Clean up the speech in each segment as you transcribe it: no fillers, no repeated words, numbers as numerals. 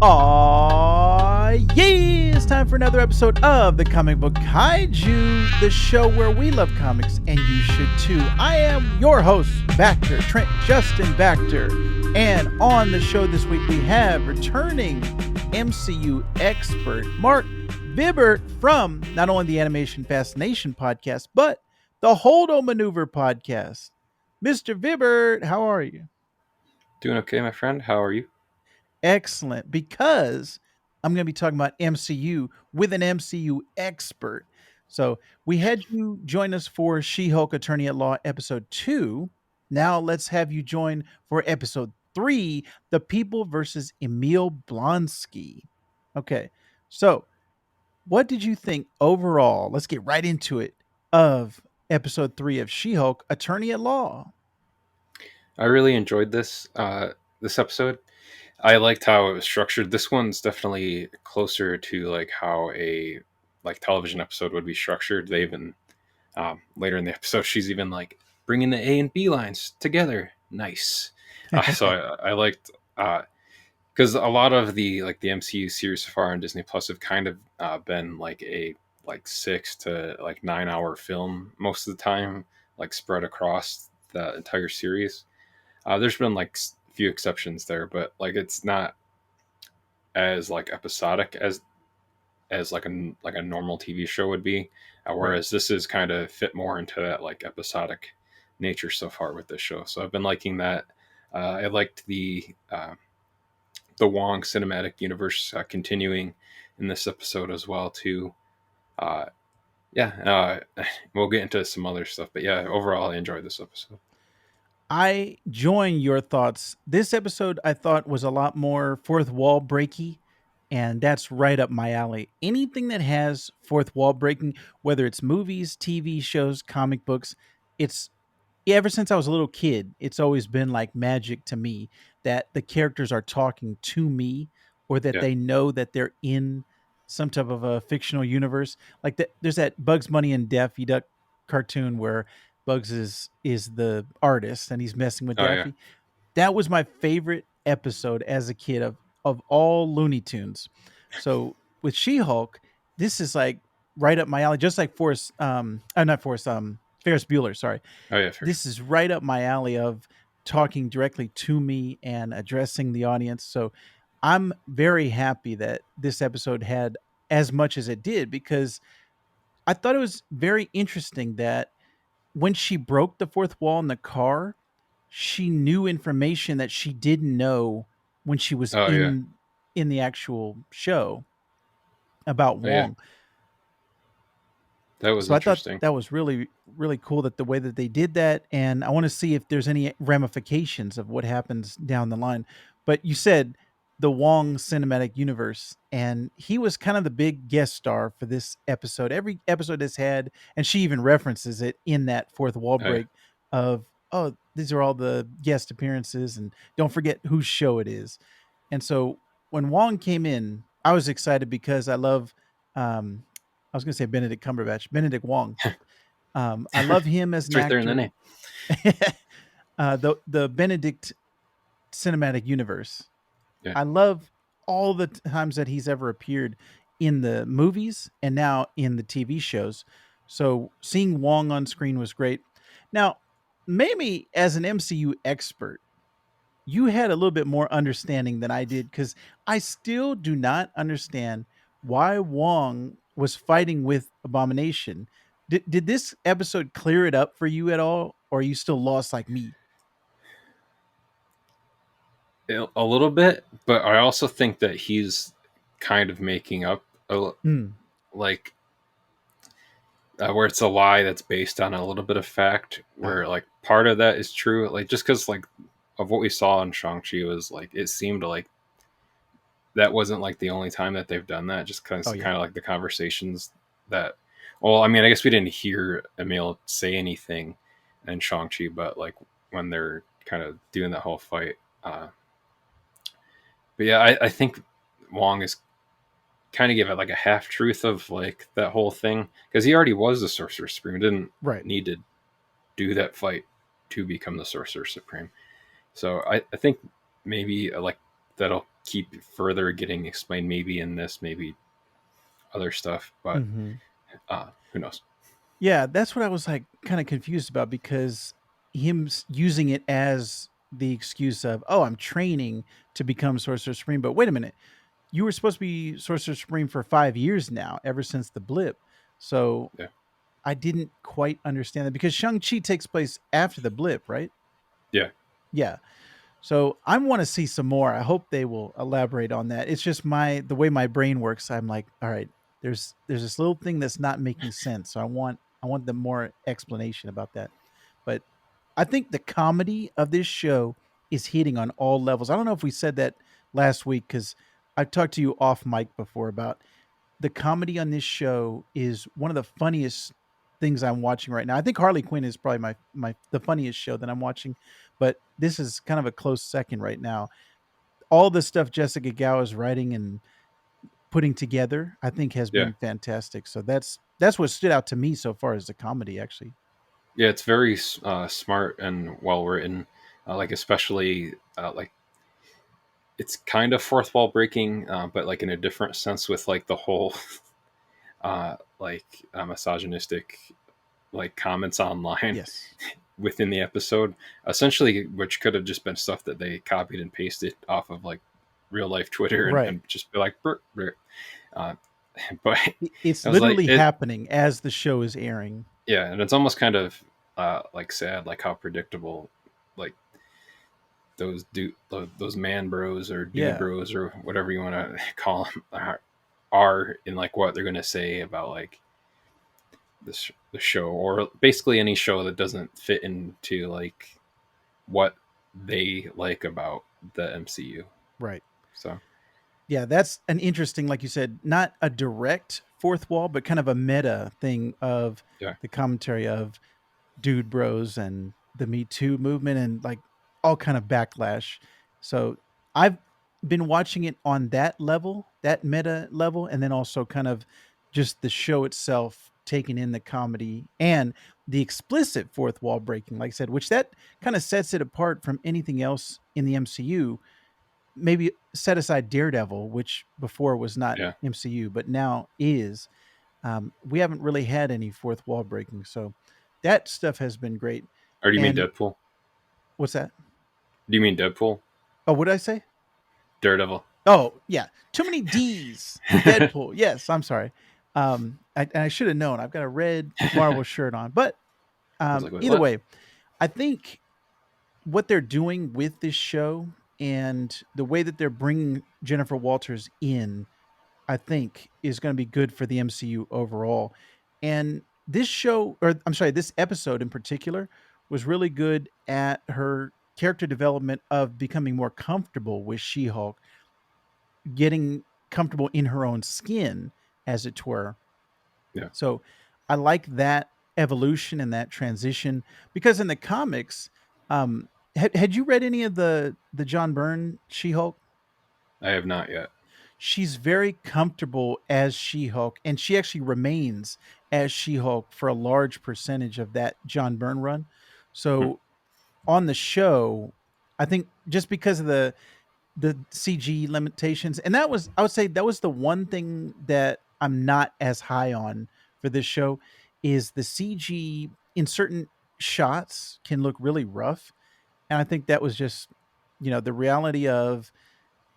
Aww, yeah! It's time for another episode of the Comic Book Kaiju, the show where we love comics and you should too. I am your host, Vactor, Trent Justin Vactor. And on the show this week, we have returning MCU expert Marc Vibbert from not only the Animation Fascination podcast, but the Holdo Maneuver podcast. Mr. Vibbert, how are you? Doing okay, my friend. How are you? Excellent, because I'm going to be talking about MCU with an MCU expert. So we had you join us for She-Hulk Attorney at Law episode 2. Now let's have you join for episode 3, The People versus Emil Blonsky. Okay, so what did you think overall? Let's get right into it of episode 3 of She-Hulk Attorney at Law. I really enjoyed this episode. I liked how it was structured. This one's definitely closer to like how a television episode would be structured. They even later in the episode, she's even like bringing the A and B lines together. Nice. So I liked because a lot of the MCU series so far on Disney Plus have kind of been like a 6 to 9 hour film most of the time, like spread across the entire series. There's been like few exceptions there, but like it's not as like episodic as like a normal TV show would be. Whereas this is kind of fit more into that like episodic nature so far with this show. So I've been liking that. I liked the Wong cinematic universe continuing in this episode as well too. Uh, we'll get into some other stuff, but yeah, overall I enjoyed this episode. I join your thoughts. This episode I thought was a lot more fourth wall breaky, and that's right up my alley. Anything that has fourth wall breaking, whether it's movies, TV shows, comic books, it's ever since I was a little kid, it's always been like magic to me that the characters are talking to me or that Yeah. they know that they're in some type of a fictional universe. Like that, there's that Bugs Bunny and Daffy Duck cartoon where Bugs is the artist and he's messing with Oh yeah. Daffy. That was my favorite episode as a kid of all Looney Tunes. So with She-Hulk, this is like right up my alley, just like not Forrest, Ferris Bueller, sorry. Oh yeah. Fair. This is right up my alley of talking directly to me and addressing the audience. So I'm very happy that this episode had as much as it did because I thought it was very interesting that when she broke the fourth wall in the car, she knew information that she didn't know when she was Oh yeah. in the actual show about Oh yeah. Wong. That was So I thought interesting. that was really really cool that the way that they did that, and I want to see if there's any ramifications of what happens down the line. But you said the Wong cinematic universe, and he was kind of the big guest star for this episode. Every episode has had, and she even references it in that fourth wall Oh yeah. break of, oh, these are all the guest appearances, and don't forget whose show it is. And so when Wong came in, I was excited because I love um, I was going to say Benedict Cumberbatch, Benedict Wong. I love him as It's an right there in the name. actor. The Benedict cinematic universe. Yeah. I love all the times that he's ever appeared in the movies and now in the TV shows. So seeing Wong on screen was great. Now, maybe as an MCU expert, you had a little bit more understanding than I did because I still do not understand why Wong was fighting with Abomination. Did this episode clear it up for you at all, or are you still lost like me? A little bit, but I also think that he's kind of making up Hmm. like where it's a lie that's based on a little bit of fact, where Ah, like part of that is true, like just because like of what we saw in Shang-Chi was like it seemed like that wasn't like the only time that they've done that, just oh because yeah. kind of like the conversations that, well, I mean, I guess we didn't hear Emil say anything in Shang-Chi, but like when they're kind of doing that whole fight, but yeah, I think Wong is kind of give it like a half truth of like that whole thing, because he already was the Sorcerer Supreme. He didn't Right. need to do that fight to become the Sorcerer Supreme. So I think maybe like that'll keep further getting explained, maybe in this, maybe other stuff, but Mhm. who knows? Yeah, that's what I was, like, kinda confused about because using it as the excuse of, "Oh, I'm training to become Sorcerer Supreme," but wait a minute, you were supposed to be Sorcerer Supreme for 5 years now, ever since the blip, so Yeah, I didn't quite understand that because Shang-Chi takes place after the blip, right? yeah, Yeah. So I want to see some more. I hope they will elaborate on that. It's just the way my brain works. I'm like, all right, there's this little thing that's not making sense. So I want the more explanation about that. But I think the comedy of this show is hitting on all levels. I don't know if we said that last week because I talked to you off mic before about the comedy on this show is one of the funniest things I'm watching right now. I think Harley Quinn is probably my the funniest show that I'm watching, but this is kind of a close second right now. All the stuff Jessica Gao is writing and putting together, I think has yeah, been fantastic. So that's what stood out to me so far as the comedy actually. yeah. It's very smart and well written. Like especially like it's kind of fourth wall breaking, but like in a different sense with like the whole misogynistic like comments online Yes. within the episode, essentially, which could have just been stuff that they copied and pasted off of like real life Twitter Right. and just be like, "Brr, brr." Uh, but It's I was like, literally it, happening as the show is airing. yeah, and it's almost kind of like sad, like how predictable, like those man bros or dude Yeah. bros or whatever you want to call them are in like what they're gonna say about like the show or basically any show that doesn't fit into like what they like about the MCU. Right. So Yeah, that's an interesting, like you said, not a direct fourth wall, but kind of a meta thing of yeah, the commentary of dude bros and the Me Too movement and like all kind of backlash. So I've been watching it on that level, that meta level, and then also kind of just the show itself taking in the comedy and the explicit fourth wall breaking, like I said, which that kind of sets it apart from anything else in the MCU. Maybe set aside Daredevil, which before was not yeah. MCU, but now is. We haven't really had any fourth wall breaking, so that stuff has been great. Or do you mean And Deadpool? what's that? Do you mean Deadpool? Oh, what did I say? Daredevil. Oh, yeah, too many D's. Deadpool. Yes, I'm sorry. I should have known. I've got a red Marvel shirt on, but I was like, wait, either what? way, I think what they're doing with this show and the way that they're bringing Jennifer Walters in I think is going to be good for the MCU overall. And this show, or I'm sorry, this episode in particular was really good at her character development of becoming more comfortable with She Hulk, getting comfortable in her own skin, as it were. Yeah, So I like that evolution and that transition because in the comics, had you read any of the John Byrne She Hulk? I have not yet. She's very comfortable as She-Hulk, and she actually remains as She-Hulk for a large percentage of that John Byrne run. Hmm. So on the show, I think just because of the CG limitations, and that was I would say that was the one thing that I'm not as high on for this show is the CG in certain shots can look really rough, and I think that was just the reality of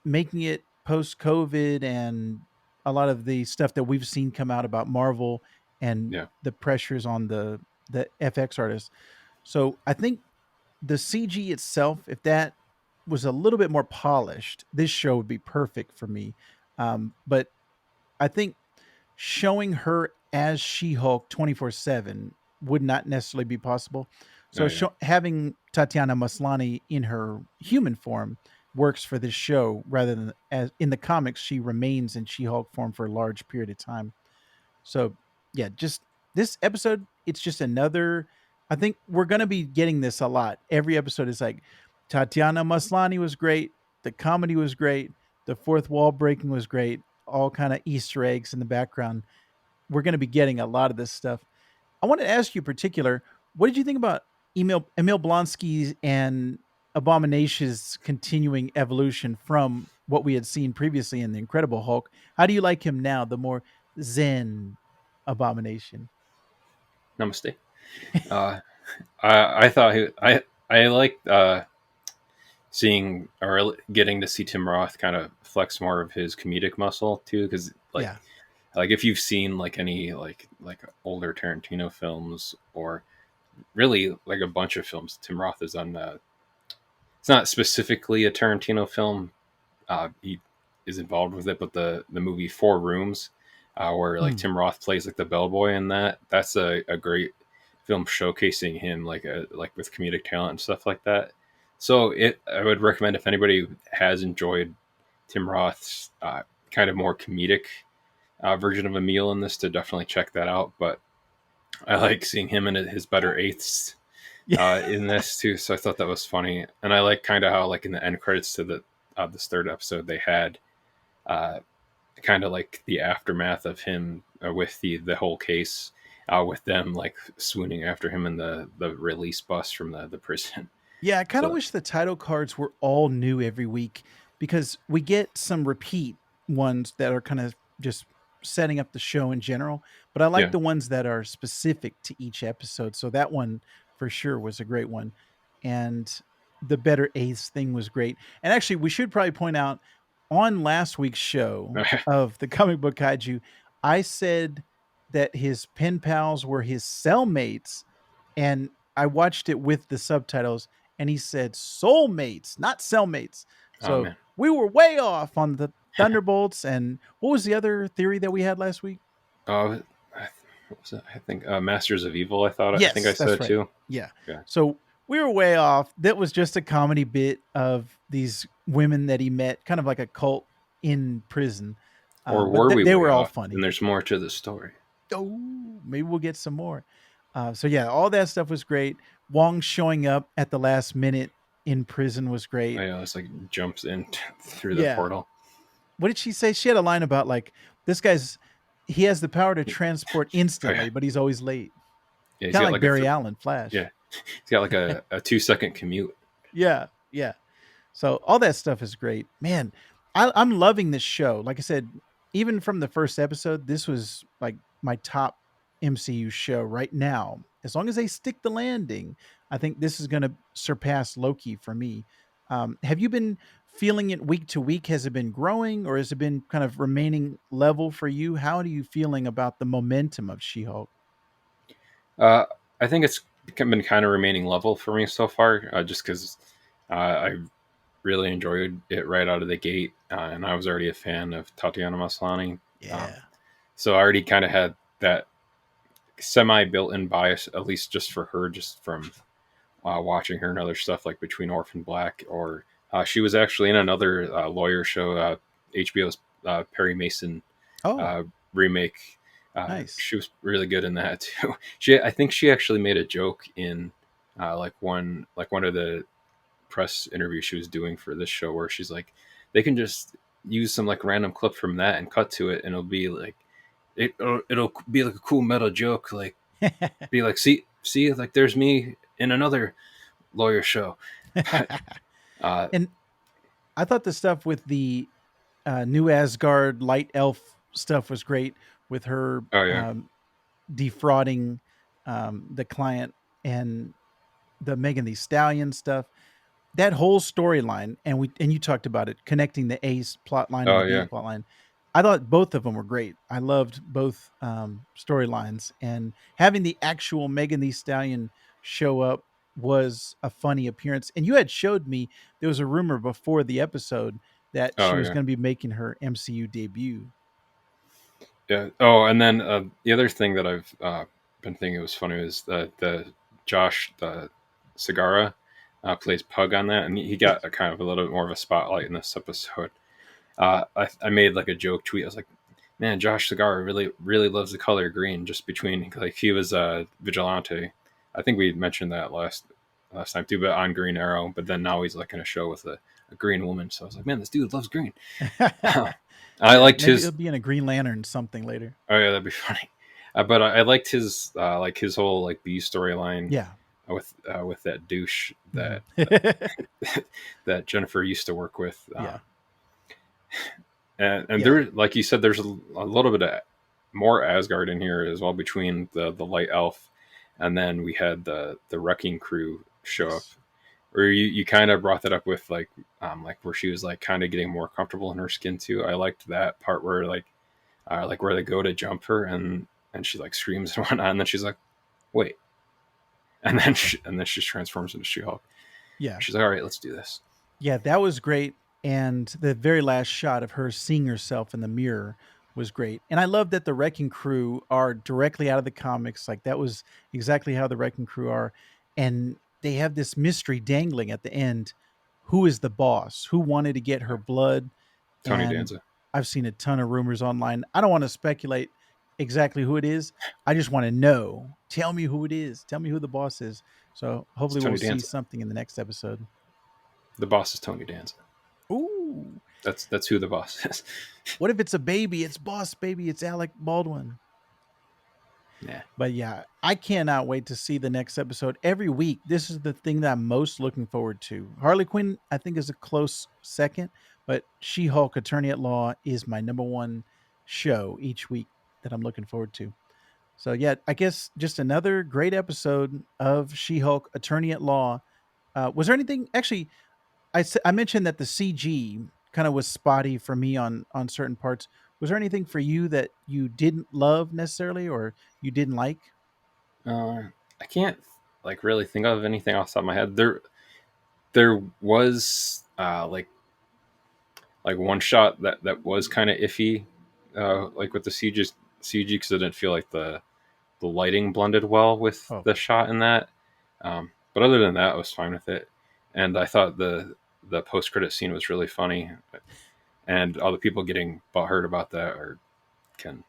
making it post COVID and a lot of the stuff that we've seen come out about Marvel and Yeah, the pressures on the FX artists. So I think the CG itself, if that was a little bit more polished, this show would be perfect for me. But I think showing her as She-Hulk 24/7 would not necessarily be possible. oh So yeah, having Tatiana Maslany in her human form works for this show rather than as in the comics she remains in She-Hulk form for a large period of time. So, yeah, just this episode, it's just another I think we're going to be getting this a lot. Every episode is like Tatiana Maslany was great, the comedy was great, the fourth wall breaking was great, all kind of Easter eggs in the background. We're going to be getting a lot of this stuff. I want to ask you in particular, what did you think about Emil Blonsky and Abomination's continuing evolution from what we had seen previously in the Incredible Hulk. How do you like him now, the more zen Abomination? Namaste. Uh, I thought I liked seeing or getting to see Tim Roth kind of flex more of his comedic muscle too, because Yeah. like if you've seen like any like older Tarantino films or really like a bunch of films Tim Roth has done. It's not specifically a Tarantino film. He is involved with it, but the movie Four Rooms, where like Mm. Tim Roth plays like the bellboy in that's a great film showcasing him like with comedic talent and stuff like that. So I would recommend if anybody has enjoyed Tim Roth's kind of more comedic version of Emil in this to definitely check that out. But I like seeing him in his better eighths Yeah. in this too, so I thought that was funny. And I like kind of how like in the end credits to the this third episode they had uh, kind of like the aftermath of him with the whole case, with them like swooning after him in the release bus from the prison. Yeah, I kind of So wish the title cards were all new every week because we get some repeat ones that are kind of just setting up the show in general. But I like yeah, the ones that are specific to each episode. So that one for sure was a great one. And the Better Ace thing was great. And actually, we should probably point out on last week's show of the Comic Book Kaiju, I said that his pen pals were his cellmates. And I watched it with the subtitles and he said soulmates, not cellmates. oh So man, we were way off on the Thunderbolts. And what was the other theory that we had last week? oh, what was it? I think Masters of Evil. I think I Yes, that's said right. too. Yeah. Yeah, So we were way off. That was just a comedy bit of these women that he met, kind of like a cult in prison. or But were we they way were all off? And funny. there's more to the story. Oh, maybe we'll get some more. So yeah, all that stuff was great. Wong showing up at the last minute in prison was Oh, great. yeah, it's like jumps in through the Yeah. portal. What did she say? She had a line about like this guy's he has the power to Oh transport yeah, instantly, but he's always late. yeah. He's Kind of got like like a Barry Allen, Flash. yeah. He's got like a 2 second commute. Yeah, yeah. So all that stuff is great, man. I'm loving this show. Like I said, even from the first episode, this was like my top MCU show right now. As long as they stick the landing, I think this is going to surpass Loki for me. Have you been feeling it week to week? Has it been growing, or has it been kind of remaining level for you? How are you feeling about the momentum of She-Hulk? Uh, I think it's been kind of remaining level for me so far, just because I really enjoyed it right out of the gate, and I was already a fan of Tatiana Maslany. Um, Yeah. so I already kind of had that semi built-in bias, at least just for her, just from watching her and other stuff like Between Orphan Black, or she was actually in another lawyer show, HBO's Perry Mason Oh, uh, remake. nice. She was really good in that too. I think she actually made a joke in one of the press interviews she was doing for this show, where she's like, they can just use some like random clip from that and cut to it, and it'll be like it'll be like a cool meta joke, like be like, see, like there's me in another lawyer show. uh, And I thought the stuff with the New Asgard light elf stuff was great with her oh yeah, defrauding the client and the Megan the Stallion stuff. That whole storyline, and you talked about it, connecting the Ace plot line and oh the B yeah, plot line. I thought both of them were great. I loved both storylines, and having the actual Megan the Stallion show up was a funny appearance. And you had showed me there was a rumor before the episode that she oh was yeah. going to be making her MCU debut. Yeah. Oh, and then the other thing that I've been thinking was funny was the Josh the Segara plays Pug on that, and he got a kind of a little bit more of a spotlight in this episode. I made like a joke tweet. I was like, "Man, Josh Segara really loves the color green." Just between like he was a vigilante. I think we mentioned that last time too, but on Green Arrow. But then now he's like in a show with a green woman. So I was like, "Man, this dude loves green." I Yeah, liked maybe it'll his be in a Green Lantern something later. Oh yeah, that'd be funny. But I liked his like his whole like B storyline Yeah. with that douche that Mhm. that Jennifer used to work with. Yeah. And Yeah. there, like you said, there's a little bit of more Asgard in here as well, between the light elf, and then we had the wrecking crew show up. Yes. Or you kind of brought that up with like where she was like kind of getting more comfortable in her skin too. I liked that part where like where they go to jump her, and she like screams and whatnot, and then she's like, wait, and then she transforms into She-Hulk. Yeah. She's like, all right, let's do this. Yeah, that was great. And the very last shot of her seeing herself in the mirror was great. And I love that the Wrecking Crew are directly out of the comics. Like that was exactly how the Wrecking Crew are. And they have this mystery dangling at the end. Who is the boss? Who wanted to get her blood? Tony And Danza. I've seen a ton of rumors online. I don't want to speculate exactly who it is. I just want to know. Tell me who it is. Tell me who the boss is. So It's hopefully we'll Tony see Danza. something in the next episode. The boss is Tony Danza. Ooh. That's who the boss is. What if it's a baby? It's Boss Baby. It's Alec Baldwin. Yeah. But yeah, I cannot wait to see the next episode. Every week, this is the thing that I'm most looking forward to. Harley Quinn, I think, is a close second, but She Hulk Attorney at Law is my number one show each week that I'm looking forward to. So yeah, I guess just another great episode of She Hulk Attorney at Law. Was there anything actually? I mentioned that the CG kind of was spotty for me on certain parts. Was there anything for you that you didn't love necessarily, or you didn't like? Uh, I can't like really think of anything off the top of my head. There was like one shot that was kind of iffy, like with the CG, because I didn't feel like the lighting blended well with Oh, the shot in that. But other than that, I was fine with it, and I thought the post credit scene was really funny, and all the people getting butthurt about that can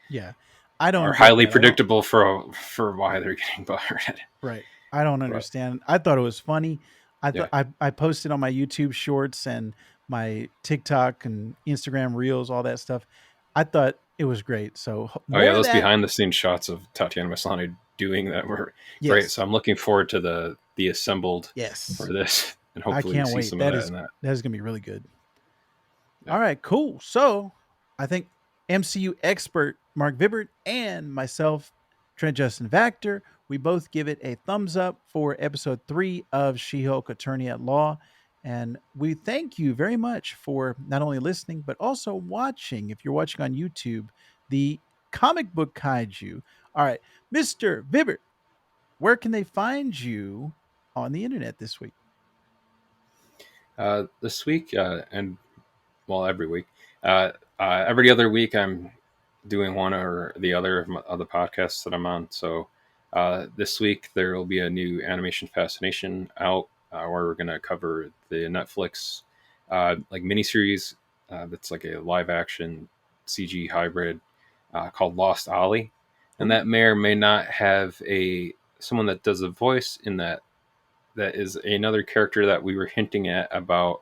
yeah. I are don't get highly that. I don't. predictable for why they're getting butthurt. Right. I don't But understand. I thought it was funny. I thought yeah, I posted on my YouTube shorts and my TikTok and Instagram reels, all that stuff. I thought it was great. So oh yeah, more of those that. behind the scenes shots of Tatiana Maslany doing that were great. Yes. So I'm looking forward to the assembled for Yes. this, and I hopefully we can't see wait. some of that in that. That is gonna be really good. Yeah. All right, cool. So I think MCU expert Marc Vibbert and myself, Trent Justin Vactor, we both give it a thumbs up for episode 3 of She Hulk Attorney at Law. And we thank you very much for not only listening, but also watching. If you're watching on YouTube, the Comic Book Kaiju. All right, Mr. Vibbert, where can they find you on the internet this week? This week, and well, every week, every other week, I'm doing one or the other of the podcasts that I'm on. So this week there will be a new Animation Fascination out, where we're going to cover the Netflix like miniseries that's like a live action CG hybrid called Lost Ollie, and that may or may not have a someone that does a voice in that is another character that we were hinting at about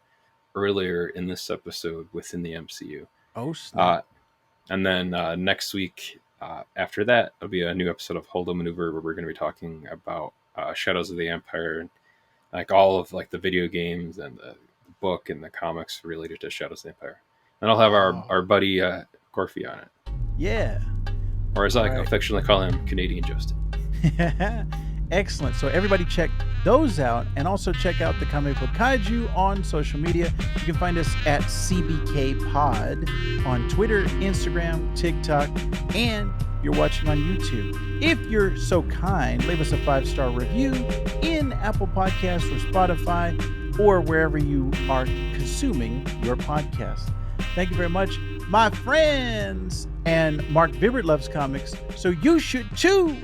earlier in this episode within the MCU. Oh, snap. Uh, and then next week, after that, there'll be a new episode of Holdo Maneuver where we're going to be talking about Shadows of the Empire and like all of like the video games and the book and the comics related to Shadows of the Empire. And I'll have Oh, our buddy Corfy on it, yeah. or as All I right. affectionately call him, Canadian Justin. Excellent. So everybody check those out and also check out the Comic Book Kaiju on social media. You can find us at CBK Pod on Twitter, Instagram, TikTok, and you're watching on YouTube. If you're so kind, leave us a 5-star review in Apple Podcasts or Spotify or wherever you are consuming your podcast. Thank you very much, my friends. And Marc Vibbert loves comics, so you should too.